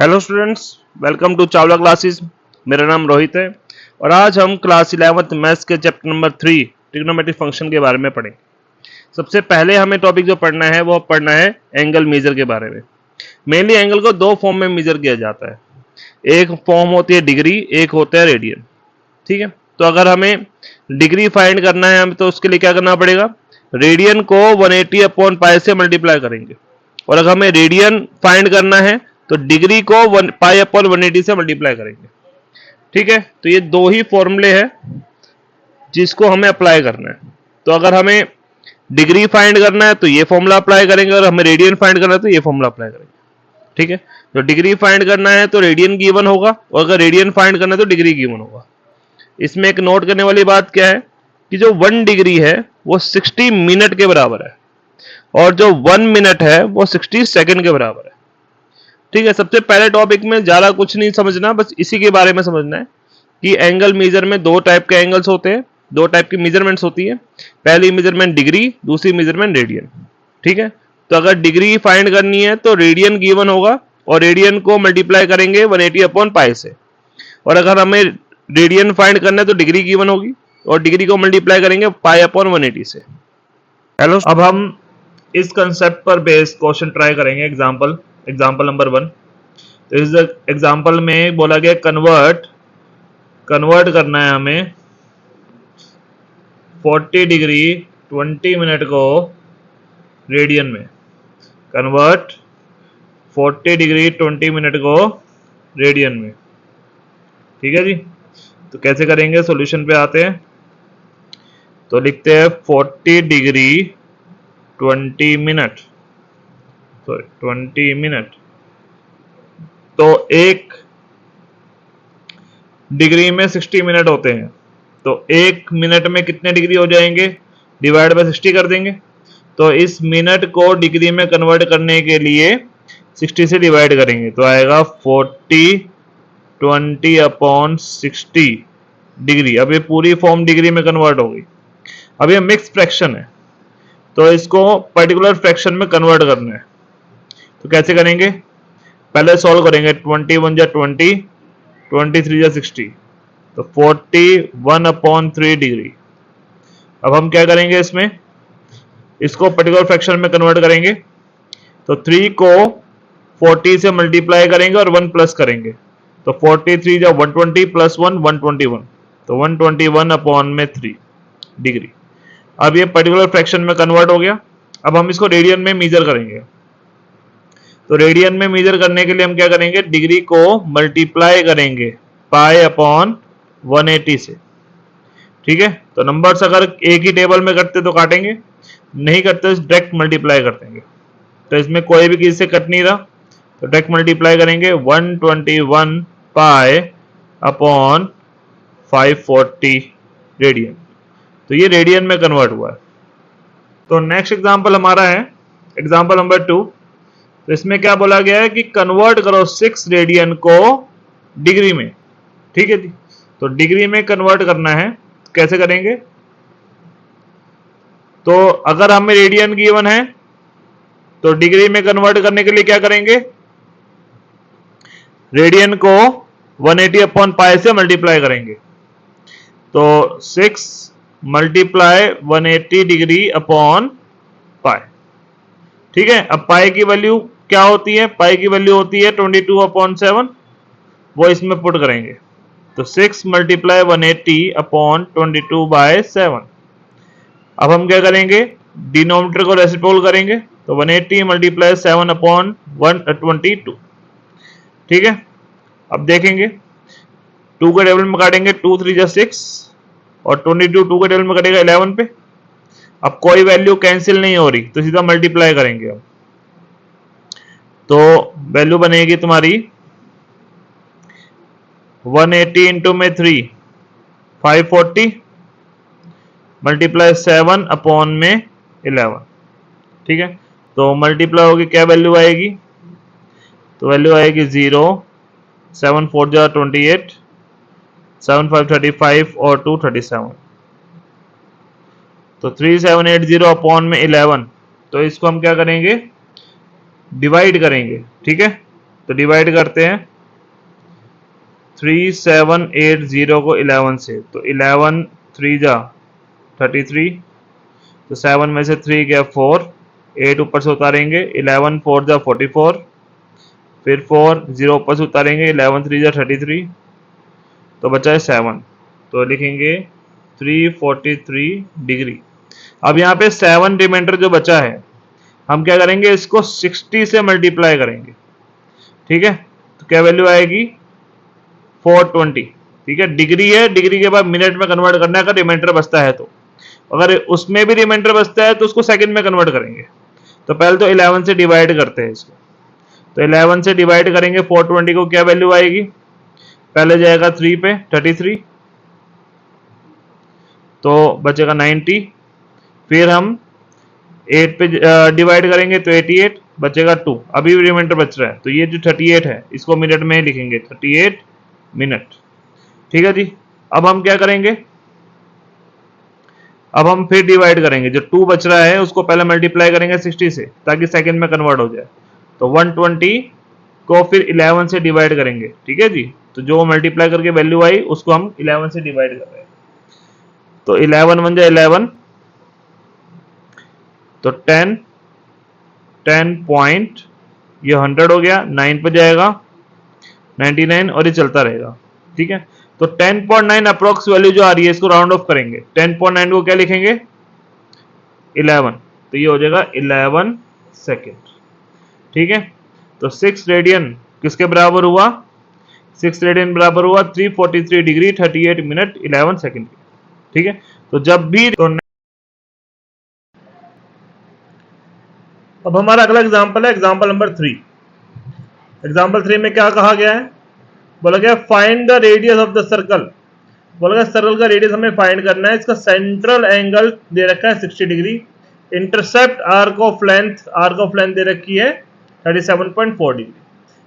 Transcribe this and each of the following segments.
Hello students, welcome to Chawla classes. मेरा नाम रोहित है और आज हम क्लास 11th मैथ्स के चैप्टर नंबर 3 ट्रिग्नोमेट्रिक फंक्शन के बारे में पढ़ें। सबसे पहले हमें टॉपिक जो पढ़ना है वो पढ़ना है एंगल मेजर के बारे में। मेनली एंगल को दो फॉर्म में मेजर किया जाता है, एक फॉर्म होती है डिग्री, एक होता है रेडियन। ठीक है, तो अगर हमें डिग्री फाइंड करना है हमें तो उसके लिए क्या करना पड़ेगा, रेडियन को 180 अपॉन पाई से मल्टीप्लाई करेंगे। और अगर हमें रेडियन फाइंड करना है तो डिग्री को पाई अपॉन 180 से मल्टीप्लाई करेंगे। ठीक है, तो ये दो ही फॉर्मूले हैं जिसको हमें अप्लाई करना है। तो अगर हमें डिग्री फाइंड करना है तो ये फॉर्मूला अप्लाई करेंगे, और हमें रेडियन फाइंड करना है तो ये फॉर्मूला अप्लाई करेंगे। ठीक है, तो डिग्री फाइंड करना है तो रेडियन गिवन होगा, और अगर रेडियन फाइंड करना है तो डिग्री गिवन होगा। इसमें एक नोट करने वाली बात क्या है कि जो 1 डिग्री है वो 60 मिनट के बराबर है, और जो 1 मिनट है वो 60 सेकंड के बराबर है। ठीक है, सबसे पहले टॉपिक में ज्यादा कुछ नहीं समझना, बस इसी के बारे में समझना है कि एंगल मेजर में दो टाइप के एंगल्स होते हैं, दो टाइप की मेजरमेंट्स होती है। पहली मेजरमेंट डिग्री, दूसरी मेजरमेंट रेडियन। ठीक है, तो अगर डिग्री फाइंड करनी है तो रेडियन गिवन होगा, और रेडियन को मल्टीप्लाई करेंगे 180 अपॉन पाई से। और अगर हमें रेडियन फाइंड करना है तो डिग्री गिवन होगी, और डिग्री को मल्टीप्लाई करेंगे पाई अपॉन 180 से। हेलो, अब हम इस कंसेप्ट पर बेस्ड क्वेश्चन ट्राई करेंगे। Example number 1। तो इस एग्जांपल में बोला गया कन्वर्ट करना है हमें 40 डिग्री 20 मिनट को रेडियन में। कन्वर्ट 40 डिग्री 20 मिनट को रेडियन में। ठीक है जी, तो कैसे करेंगे, सॉल्यूशन पे आते हैं। तो लिखते हैं 40 डिग्री 20 मिनट, सॉरी 20 मिनट। तो एक डिग्री में 60 मिनट होते हैं, तो एक मिनट में कितने डिग्री हो जाएंगे, डिवाइड बाय 60 कर देंगे। तो इस मिनट को डिग्री में कन्वर्ट करने के लिए 60 से डिवाइड करेंगे तो आएगा 40 20 अपॉन 60 डिग्री। अब ये पूरी फॉर्म डिग्री में कन्वर्ट होगी। अब ये मिक्स फ्रैक्शन है तो इसको पर्टिकुलर फ्रैक्शन में कन्वर्ट करना है। तो कैसे करेंगे, पहले सॉल्व करेंगे। 21 जा 20, 23 जा 60, तो 41 अपॉन 3 डिग्री। अब हम क्या करेंगे, इसमें इसको पर्टिकुलर फ्रैक्शन में कन्वर्ट करेंगे। तो 3 को 40 से मल्टीप्लाई करेंगे और 1 प्लस करेंगे, तो 43 जा 120 प्लस 1 121, तो 121 अपॉन में 3 डिग्री। अब ये पर्टिकुलर फ्रैक्शन में कन्वर्ट हो गया। अब हम इसको रेडियन में मेजर करेंगे। तो रेडियन में मेजर करने के लिए हम क्या करेंगे, डिग्री को मल्टीप्लाई करेंगे पाई अपॉन 180 से। ठीक है, तो नंबर्स अगर एक ही टेबल में करते तो काटेंगे, नहीं करते तो डायरेक्ट मल्टीप्लाई कर देंगे। तो इसमें कोई भी किसी से कट नहीं रहा, तो डायरेक्ट मल्टीप्लाई करेंगे 121 पाई अपॉन 540 रेडियन। तो ये रेडियन में कन्वर्ट हुआ है। तो नेक्स्ट एग्जांपल हमारा है एग्जांपल नंबर 2। तो इसमें क्या बोला गया है कि कन्वर्ट करो 6 रेडियन को डिग्री में। ठीक है जी, तो डिग्री में कन्वर्ट करना है, कैसे करेंगे। तो अगर हमें रेडियन गिवन है तो डिग्री में कन्वर्ट करने के लिए क्या करेंगे, रेडियन को 180 अपॉन पाई से मल्टीप्लाई करेंगे। तो 6 मल्टीप्लाई 180 डिग्री अपॉन पाई। ठीक है, अब पाई की वैल्यू क्या होती है, पाई की वैल्यू होती है 22 अपॉन 7, वो इसमें पुट करेंगे। तो 6 मल्टीप्लाई 180 अपॉन 22 बाय 7। अब हम क्या करेंगे, डिनोमिनेटर को रेसिप्रोकल करेंगे, तो 180 मल्टीप्लाई 7 अपॉन 122। ठीक है, अब देखेंगे 2 के टेबल में काटेंगे, 2 3 जा 6, और 22 2 के टेबल में कटेगा 11 पे। अब कोई वैल्यू कैंसिल नहीं हो रही तो सीधा मल्टीप्लाई करेंगे। अब तो वैल्यू बनेगी तुम्हारी 180 इंटू में 3 540 मल्टीप्लाई 7 अपॉन में 11। ठीक है, तो मल्टीप्लाई होगी, क्या वैल्यू आएगी, तो वैल्यू आएगी 0, 7 4 जा 28, 7 5 35 और 2 37, तो 3780 अपॉन में 11। तो इसको हम क्या करेंगे, डिवाइड करेंगे। ठीक है, तो डिवाइड करते हैं 3780 को 11 से, तो 11 3 जा 33, तो 7 में से 3 गया 4, 8 ऊपर से उतारेंगे, 11 4 जा 44, फिर 4 0 ऊपर से उतारेंगे, 11 3 जा 33, तो बचा है 7, तो लिखेंगे 343 डिग्री। अब यहाँ पे 7 रिमाइंडर जो बचा है, हम क्या करेंगे, इसको 60 से मल्टीप्लाई करेंगे। ठीक है, तो क्या वैल्यू आएगी 420। ठीक है, डिग्री है, डिग्री के बाद मिनट में कन्वर्ट करना है अगर रिमाइंडर बचता है तो, अगर उसमें भी रिमाइंडर बचता है तो उसको सेकंड में कन्वर्ट करेंगे। तो पहले तो 11 से डिवाइड करते हैं इसको, तो 11 से डिवाइड करेंगे 420 को, क्या वैल्यू आएगी, पहले जाएगा 3 पे 33, तो बचेगा 90, फिर हम 8 पे डिवाइड करेंगे तो 88, बचेगा 2, अभी भी रिमाइंडर बच रहा है, तो ये जो 38 है इसको मिनट में लिखेंगे 38 मिनट। ठीक है जी, अब हम क्या करेंगे, अब हम फिर डिवाइड करेंगे, जो 2 बच रहा है उसको पहले मल्टीप्लाई करेंगे 60 से ताकि सेकंड में कन्वर्ट हो जाए, तो 120 को फिर 11 से डिवाइड करेंगे। ठीक है जी, तो जो मल्टीप्लाई करके वैल्यू आई उसको हम 11 से डिवाइड कर रहे हैं, तो 11 बन जाए 11, तो 10 10 पॉइंट, ये 100 हो गया, 9 पे जाएगा 99 और ये चलता रहेगा। ठीक है, तो 10.9 अप्रोक्स वैल्यू जो आ रही है इसको राउंड ऑफ करेंगे, 10.9 को क्या लिखेंगे 11, तो ये हो जाएगा 11 सेकेंड। ठीक है, तो 6 रेडियन किसके बराबर हुआ, 6 रेडियन बराबर हुआ 343 डिग्री 38 मिनट 11 सेकेंड। ठीक है, तो जब भी तो अब हमारा अगला एग्जांपल है एग्जांपल नंबर 3। एग्जांपल 3 में क्या कहा गया है, बोला गया find the radius of the circle. बोला गया सर्कल का रेडियस हमें फाइंड करना है, इसका सेंट्रल एंगल दे रखा है 60 degree, intercept arc of length दे रखी है 37.4 डिग्री।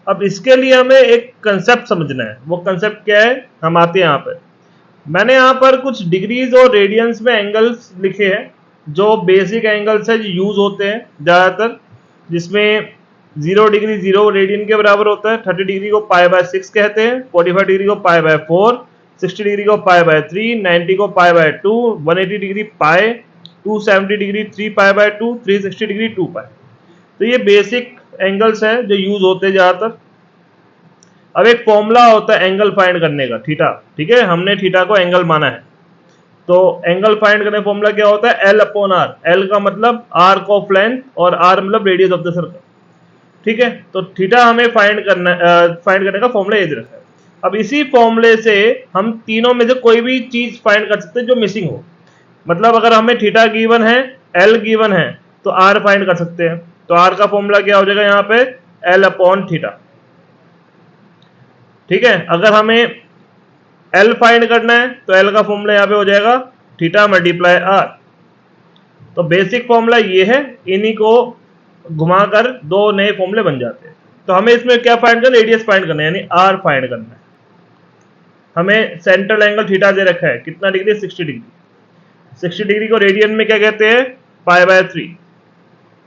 अब इसके लिए हमें एक कंसेप्ट समझना है, वो कंसेप्ट क्या है, हम आते हैं यहाँ पर। मैंने यहाँ पर कुछ डिग्रीज और रेडियंस में एंगल्स लिखे हैं, जो बेसिक एंगल्स है जो यूज होते हैं ज़्यादातर, जिसमें 0 डिग्री 0 रेडियन के बराबर होता है, 30 डिग्री को पाई बाय 6 कहते हैं, 45 डिग्री को पाई बाय 4, 60 डिग्री को पाई बाय 3, 90 को pi by 2, 180 degree pi, 270 degree 3 pi by 2, 360 degree 2 पाई। तो ये बेसिक एंगल्स हैं जो यूज होते हैं ज़्यादातर। अब एक फॉर्मूला होता है एंगल फाइंड करने का, थीटा। ठीक है, हमने थीटा को एंगल माना है, तो एंगल फाइंड करने फॉर्मूला क्या होता है, एल अपॉन आर। एल का मतलब आर्क ऑफ लेंथ और आर मतलब रेडियस ऑफ द सर्कल। ठीक है, तो थीटा हमें फाइंड करने का फॉर्मूला ये दे रखा है। अब इसी फॉर्मूले से हम तीनों में से कोई भी चीज फाइंड कर सकते हैं जो मिसिंग हो, मतलब अगर हमें थीटा गिवन है, एल गिवन है, तो आर फाइंड कर सकते हैं। तो आर का फॉर्मूला क्या हो जाएगा यहाँ पे, एल अपॉन थीटा। ठीक है, अगर हमें एल फाइंड करना है तो एल का फॉर्मूला यहाँ पे हो जाएगा थीटा मल्टीप्लाई आर। तो बेसिक फॉर्मूला ये है, इन्हीं को घुमाकर दो नए फॉर्मूले बन जाते हैं। तो हमें इसमें क्या फाइंड करना है, रेडियस फाइंड करना है, यानी आर फाइंड करना है। हमें सेंट्रल एंगल थीटा दे रखा है, कितना डिग्री, 60 डिग्री। 60 डिग्री को रेडियन में क्या कहते हैं, पाई बाय 3,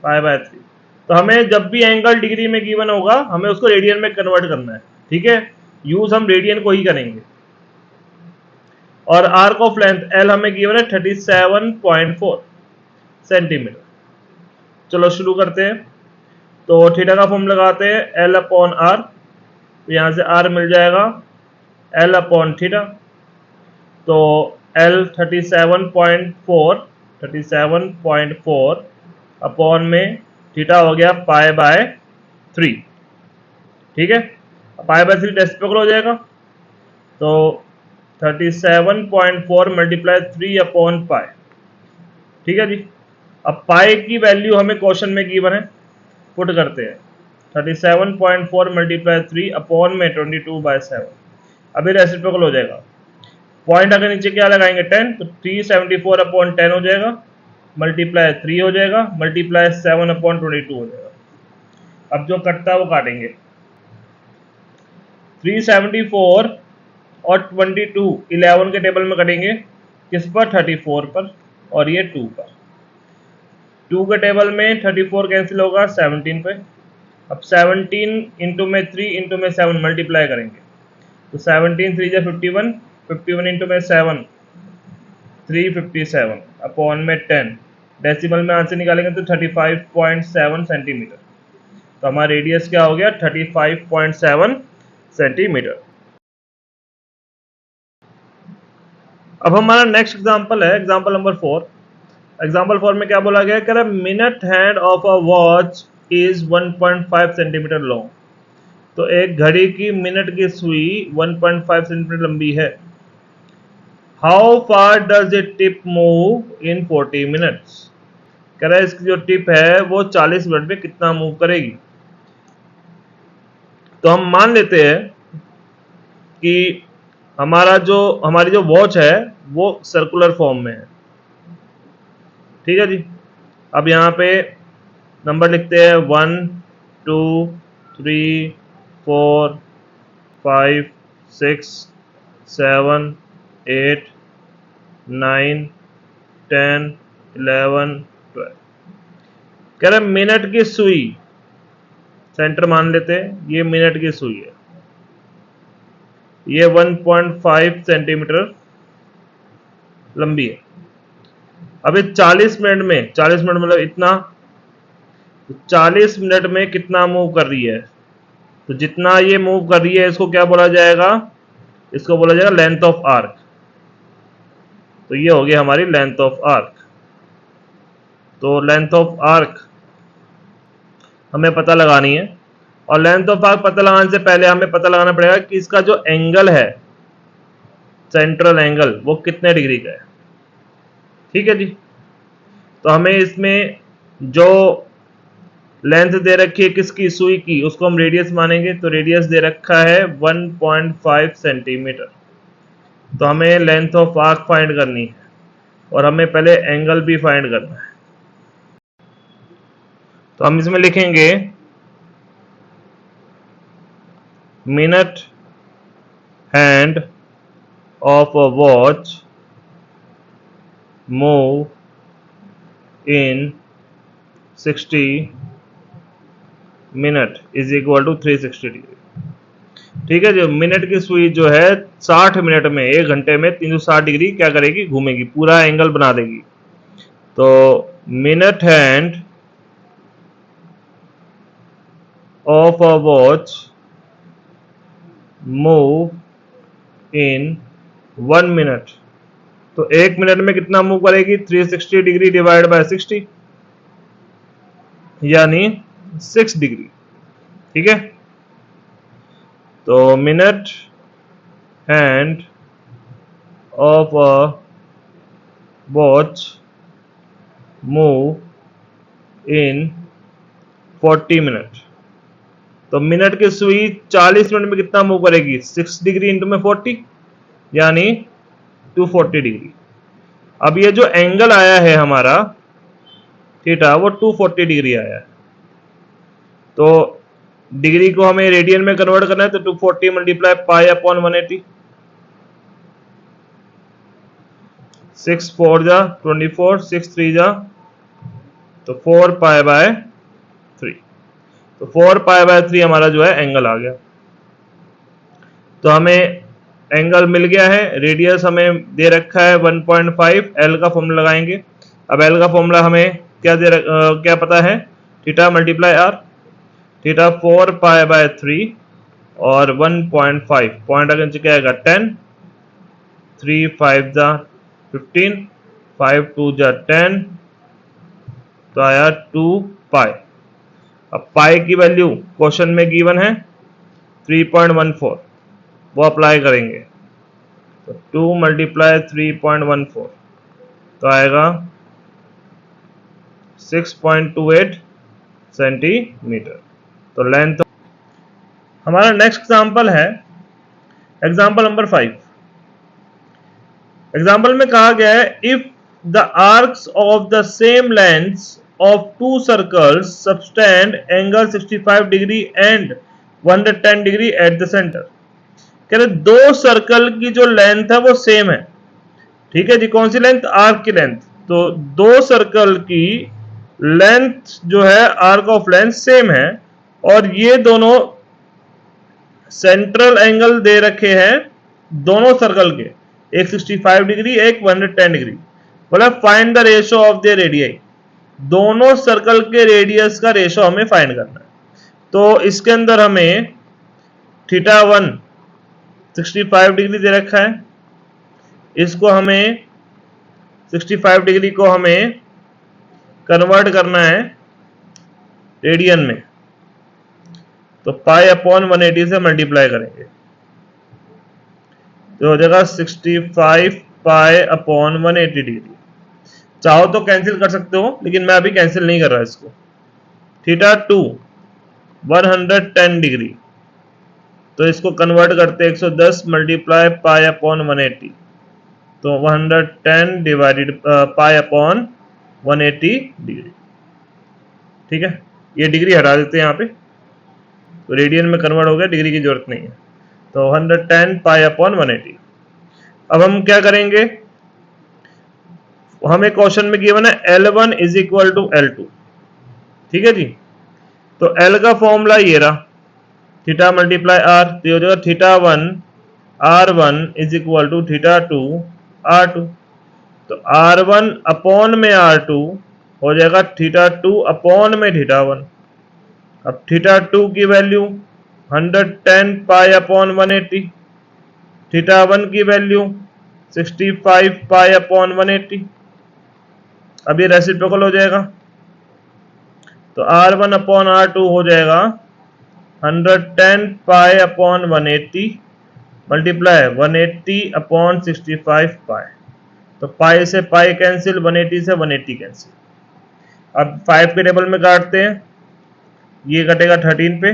पाई बाय 3। तो हमें जब भी एंगल डिग्री में गिवन होगा हमें उसको रेडियन में कन्वर्ट करना है। ठीक है, यूज हम रेडियन को ही करेंगे। और आर्क ऑफ लेंथ एल हमें गिवन है 37.4 सेंटीमीटर। चलो शुरू करते हैं। तो थीटा का फॉर्म लगाते हैं, एल अपॉन आर, तो यहाँ से आर मिल जाएगा एल अपॉन थीटा। तो एल 37.4 अपॉन में थीटा हो गया पाई बाय 3। ठीक है, पाई बाय 3 रेसिप्रोकल हो जाएगा, तो 37.4 मल्टीप्लाई 3 अपॉन पाई। ठीक है जी, अब पाई की वैल्यू हमें क्वेश्चन में गिवन है, पुट करते हैं 37.4 मल्टीप्लाई 3 अपॉन में 22/7। अभी रेसिप्रोकल हो जाएगा, पॉइंट अगर नीचे क्या लगाएंगे 10, तो 374 अपॉन 10 हो जाएगा, मल्टीप्लाई 3 हो जाएगा, मल्टीप्लाई 7 अपॉन 22 हो जाएगा। अब जो कटता है वो काटेंगे, 374 और 22 11 के टेबल में कटेंगे, किस पर, 34 पर, और ये 2 पर। 2 के टेबल में 34 कैंसिल होगा 17 पे, अब 17 इंटू में 3 इंटू में 7 मल्टीप्लाई करेंगे तो 17 3 जा 51, 51 इंटू में 7 357 अपॉन में 10, डेसिमल में आंसर निकालेंगे तो 35.7 सेंटीमीटर। तो हमारा रेडियस क्या हो गया 35.7 सेंटीमीटर। अब हमारा नेक्स्ट एग्जांपल है एग्जांपल नंबर 4। एग्जांपल 4 में क्या बोला गया, कह रहा है minute hand of a watch is 1.5 centimetre long. तो एक घड़ी की मिनट की सुई 1.5 सेंटीमीटर लंबी है। How far does it tip move in 40 minutes. कह रहा है इसकी जो टिप है वो 40 मिनट में कितना मूव करेगी। तो हम मान लेते हैं कि हमारी जो वॉच है वो सर्कुलर फॉर्म में है। ठीक है जी। अब यहाँ पे नंबर लिखते हैं 1 2 3 4 5 6 7 8 9 10 11 12। कह रहे मिनट की सुई सेंटर मान लेते हैं, ये मिनट की सुई है, ये 1.5 सेंटीमीटर लंबी है। अब 40 मिनट में, 40 मिनट मतलब इतना, 40 मिनट में कितना मूव कर रही है। तो जितना ये मूव कर रही है इसको क्या बोला जाएगा, इसको बोला जाएगा लेंथ ऑफ आर्क। तो ये हो गया हमारी लेंथ ऑफ आर्क। तो लेंथ ऑफ आर्क हमें पता लगानी है, और लेंथ ऑफ आर्क पता लगाने से पहले हमें पता लगाना पड़ेगा कि इसका जो एंगल है, सेंट्रल एंगल, वो कितने डिग्री का है। ठीक है जी। तो हमें इसमें जो लेंथ दे रखी है किसकी, सुई की, उसको हम रेडियस मानेंगे। तो रेडियस दे रखा है 1.5 सेंटीमीटर। तो हमें लेंथ ऑफ आर्क फाइंड करनी है और हमें पहले एंगल भी फाइंड करना है। तो हम इसमें लिखेंगे minute hand of a watch move in 60 minute is equal to 360 degree. ठीक है, जो मिनट की सुई जो है 60 मिनट में, 1 घंटे में 360 डिग्री क्या करेगी, घूमेगी, पूरा एंगल बना देगी। तो minute hand of a watch move in 1 minute. तो 1 मिनट में कितना मूव करेगी, 360 डिग्री डिवाइड बाय 60 यानी 6 डिग्री। ठीक है, तो minute hand of a watch move in 40 minute. तो मिनट की सुई 40 मिनट में कितना मूव करेगी, 6 डिग्री इंटू में 40 यानी 240 डिग्री। अब ये जो एंगल आया है हमारा थीटा, वो 240 डिग्री आया है। तो डिग्री को हमें रेडियन में कन्वर्ट करना है, तो 240 मल्टीप्लाई पाई अपॉन 180, 6 4 जा 24, 6 3 जा तो 4 पाई बाय 3। तो 4 पाई बाय 3 हमारा जो है एंगल आ गया। तो हमें एंगल मिल गया है, रेडियस हमें दे रखा है 1.5, एल का फॉर्मूला लगाएंगे। अब एल का फॉर्मूला हमें क्या पता है, theta multiply R. Theta 4 pi by 3 और 1.5, पॉइंट अगेंस्ट क्या आएगा 10, 3 5 जा 15, 5 2 जा 10, तो आया 2 पाई। अब पाई की वैल्यू क्वेश्चन में गिवन है 3.14, वो अप्लाई करेंगे। तो 2 मल्टीप्लाई 3.14 तो आएगा 6.28 सेंटीमीटर। तो लेंथ। हमारा नेक्स्ट एग्जांपल है एग्जांपल नंबर 5। एग्जांपल में कहा गया है if the arcs of the same length of to circles subtend angle 65 degree and 110 degree at the centre. कह रहे दो सर्कल की जो लेंथ है वो सेम है। ठीक है जी, कौन सी लेंथ, आर्क की लेंथ। तो दो सर्कल की लेंथ जो है आर्क ऑफ लेंथ सेम है और ये दोनों सेंट्रल एंगल दे रखे हैं दोनों सर्कल के, एक 65 डिग्री एक 110 डिग्री। बोला find the ratio of the radius, दोनों सर्कल के रेडियस का रेशियो हमें फाइंड करना है। तो इसके अंदर हमें थीटा 1 65 डिग्री दे रखा है, इसको हमें 65 डिग्री को हमें कन्वर्ट करना है रेडियन में, तो पाई अपॉन 180 से मल्टीप्लाई करेंगे तो हो जाएगा 65 पाई अपॉन 180 डिग्री। चाहो तो कैंसिल कर सकते हो, लेकिन मैं अभी कैंसिल नहीं कर रहा इसको। थीटा 2 110 डिग्री, तो इसको कन्वर्ट करते 110 मल्टीप्लाई पाई अपॉन 180, तो 110 डिवाइडेड पाई अपॉन 180 डिग्री। ठीक है, ये डिग्री हटा देते हैं यहाँ पे, तो रेडियन में कन्वर्ट हो गया, डिग्री की जरूरत नहीं है। तो 110 पाई अपॉन 180। अब हम क्या करेंगे, हमें क्वेश्चन में गिवन है L1 is equal to L2। ठीक है जी, तो L का फॉर्मूला ये रहा, थीटा मल्टीप्लाई R, तो हो जाएगा theta 1 R1 is equal to theta 2 R2। तो R1 अपॉन में R2 हो जाएगा थीटा 2 अपॉन में थीटा 1। अब थीटा 2 की वैल्यू 110 पाई अपॉन 180, थीटा 1 की वैल्यू 65 पाई अपॉन 180। अब ये रेसिप्रोकल हो जाएगा, तो R1 अपॉन R2 हो जाएगा 110 पाई अपॉन 180 मल्टीप्लाई 180 अपॉन 65 पाई, तो पाई से पाई कैंसिल, 180 से 180 कैंसिल। अब 5 के टेबल में काटते हैं, ये कटेगा 13 पे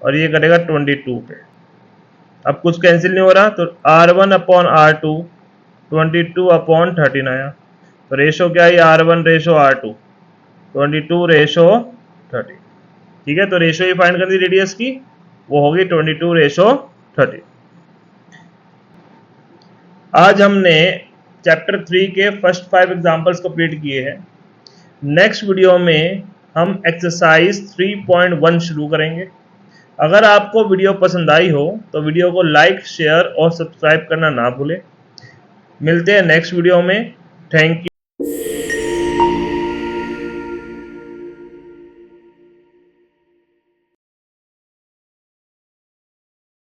और ये कटेगा 22 पे। अब कुछ कैंसिल नहीं हो रहा, तो R1 अपॉन R2 22 अपॉन 13 आया, तो रेशो क्या है, R1 रेशो R2 22 रेशो 30। ठीक है, तो रेशो ही फाइंड करनी रेडियस की, वो होगी 22 रेशो 30। आज हमने चैप्टर 3 के फर्स्ट 5 एग्जांपल्स कंप्लीट किए हैं। नेक्स्ट वीडियो में हम एक्सरसाइज 3.1 शुरू करेंगे। अगर आपको वीडियो पसंद आई हो तो वीडियो को लाइक, शेयर और सब्सक्राइब करना ना भूलें। मिलते हैं नेक्स्ट वीडियो में। Thank you.